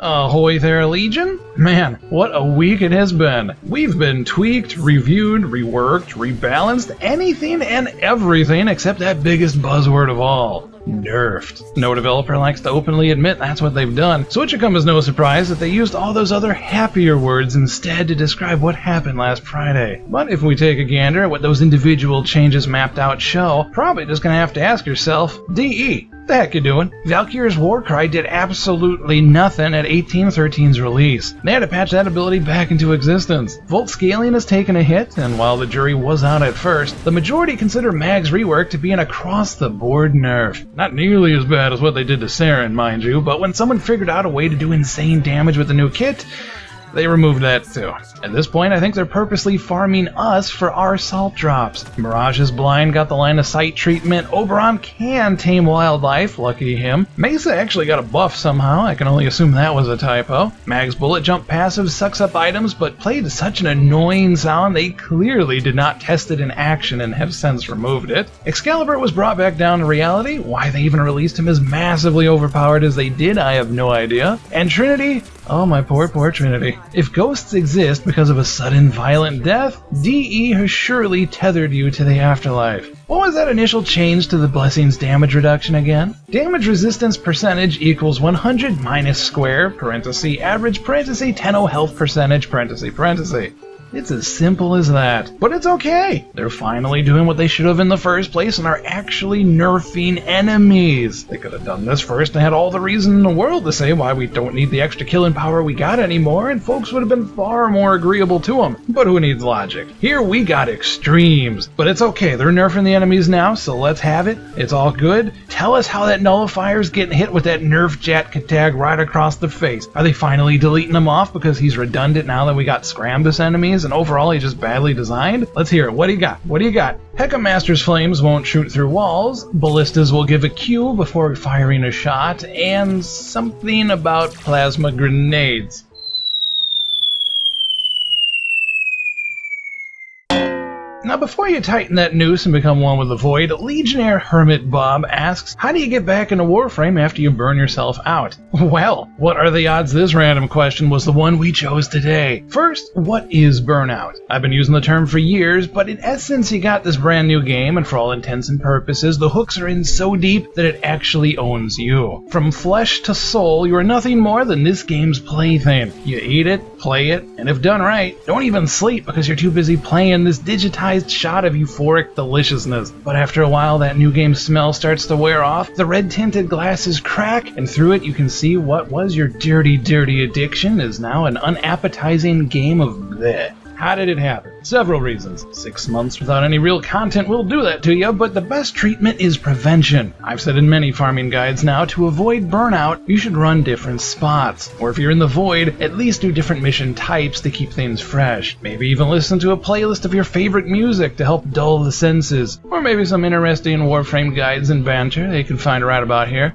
Ahoy there, Legion! Man, what a week it has been. We've been tweaked, reviewed, reworked, rebalanced, anything and everything except that biggest buzzword of all. Nerfed. No developer likes to openly admit that's what they've done, so it should come as no surprise that they used all those other happier words instead to describe what happened last Friday. But if we take a gander at what those individual changes mapped out show, probably just gonna have to ask yourself, DE, the heck you doing? Valkyr's Warcry did absolutely nothing at 18.13's release. They had to patch that ability back into existence. Volt scaling has taken a hit, and while the jury was out at first, the majority consider Mag's rework to be an across-the-board nerf. Not nearly as bad as what they did to Saren, mind you, but when someone figured out a way to do insane damage with the new kit, they removed that too. At this point, I think they're purposely farming us for our salt drops. Mirage's Blind got the line of sight treatment. Oberon can tame wildlife, lucky him. Mesa actually got a buff somehow, I can only assume that was a typo. Mag's bullet jump passive sucks up items, but played such an annoying sound they clearly did not test it in action and have since removed it. Excalibur was brought back down to reality. Why they even released him as massively overpowered as they did, I have no idea. And Trinity, oh my poor Trinity. If ghosts exist because of a sudden violent death, DE has surely tethered you to the afterlife. What was that initial change to the Blessing's damage reduction again? Damage resistance percentage equals 100 minus square, parenthesis, average, parenthesis, Tenno health percentage, parenthesis, parenthesis. It's as simple as that. But it's okay. They're finally doing what they should have in the first place and are actually nerfing enemies. They could have done this first and had all the reason in the world to say why we don't need the extra killing power we got anymore, and folks would have been far more agreeable to them. But who needs logic? Here we got extremes. But it's okay. They're nerfing the enemies now, so let's have it. It's all good. Tell us how that nullifier's getting hit with that nerf Jat tag right across the face. Are they finally deleting him off because he's redundant now that we got Scrambus enemies? And overall he's just badly designed? Let's hear it. What do you got? What do you got? Hecka Master's Flames won't shoot through walls, Ballistas will give a Q before firing a shot, and something about plasma grenades. Now before you tighten that noose and become one with the void, Legionnaire Hermit Bob asks, how do you get back into Warframe after you burn yourself out? Well, what are the odds this random question was the one we chose today? First, what is Burnout? I've been using the term for years, but in essence you got this brand new game, and for all intents and purposes, the hooks are in so deep that it actually owns you. From flesh to soul, you are nothing more than this game's plaything. You eat it, play it, and if done right, don't even sleep because you're too busy playing this digitized shot of euphoric deliciousness. But after a while, that new game smell starts to wear off, the red-tinted glasses crack, and through it you can see what was your dirty, dirty addiction is now an unappetizing game of bleh. How did it happen? Several reasons. 6 months without any real content will do that to you, but the best treatment is prevention. I've said in many farming guides now, to avoid burnout, you should run different spots. Or if you're in the void, at least do different mission types to keep things fresh. Maybe even listen to a playlist of your favorite music to help dull the senses. Or maybe some interesting Warframe guides and banter they can find right about here.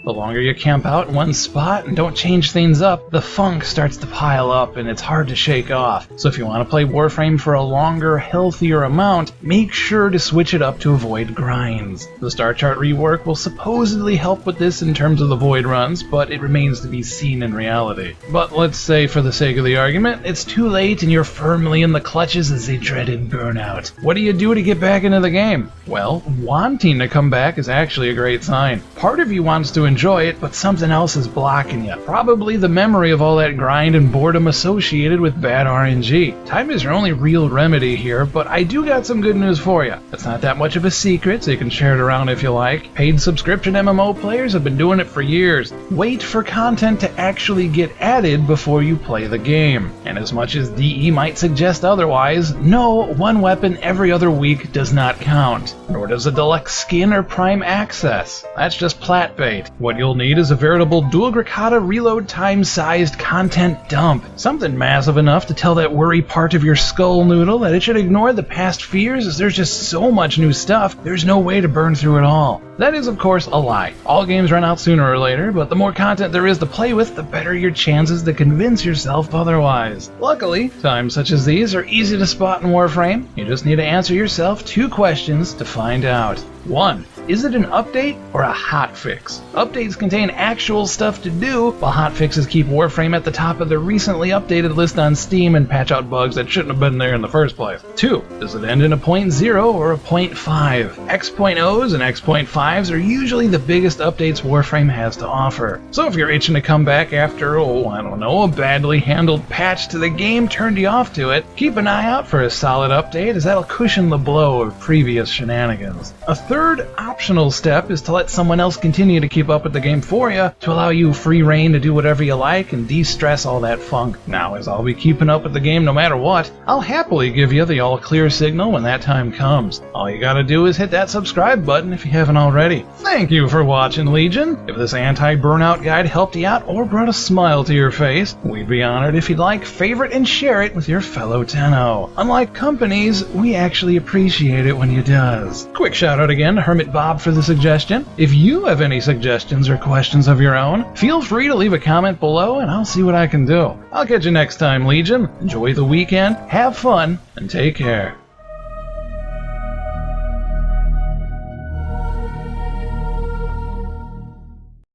The longer you camp out in one spot and don't change things up, the funk starts to pile up and it's hard to shake off. So if you want to play Warframe for a longer, healthier amount, make sure to switch it up to avoid grinds. The StarChart rework will supposedly help with this in terms of the void runs, but it remains to be seen in reality. But let's say, for the sake of the argument, it's too late and you're firmly in the clutches of the dreaded burnout. What do you do to get back into the game? Well, wanting to come back is actually a great sign. Part of you wants to enjoy it, but something else is blocking you. Probably the memory of all that grind and boredom associated with bad RNG. Time is your only real remedy here, but I do got some good news for you. It's not that much of a secret, so you can share it around if you like. Paid subscription MMO players have been doing it for years. Wait for content to actually get added before you play the game. And as much as DE might suggest otherwise, no, one weapon every other week does not count. Nor does a deluxe skin or prime access. That's just plat bait. What you'll need is a veritable dual Gricata reload time-sized content dump. Something massive enough to tell that worry part of your skull noodle that it should ignore the past fears as there's just so much new stuff, there's no way to burn through it all. That is, of course, a lie. All games run out sooner or later, but the more content there is to play with, the better your chances to convince yourself otherwise. Luckily, times such as these are easy to spot in Warframe. You just need to answer yourself 2 questions to find out. 1. is it an update or a hotfix? Updates contain actual stuff to do, while hotfixes keep Warframe at the top of the recently updated list on Steam and patch out bugs that shouldn't have been there in the first place. 2. Does it end in a 0.0 or a 0.5? X.0s and X.5s are usually the biggest updates Warframe has to offer. So if you're itching to come back after, a badly handled patch to the game turned you off to it, keep an eye out for a solid update, as that'll cushion the blow of previous shenanigans. A third optional step is to let someone else continue to keep up with the game for you, to allow you free reign to do whatever you like and de-stress all that funk. Now, as I'll be keeping up with the game no matter what, I'll happily give you the all-clear signal when that time comes. All you gotta do is hit that subscribe button if you haven't already. Thank you for watching, Legion. If this anti-burnout guide helped you out or brought a smile to your face, we'd be honored if you'd like, favorite, and share it with your fellow Tenno. Unlike companies, we actually appreciate it when you does. Quick shout out again to Hermit Bob for the suggestion. If you have any suggestions or questions of your own, feel free to leave a comment below and I'll see what I can do. I'll catch you next time, Legion. Enjoy the weekend, have fun, and take care.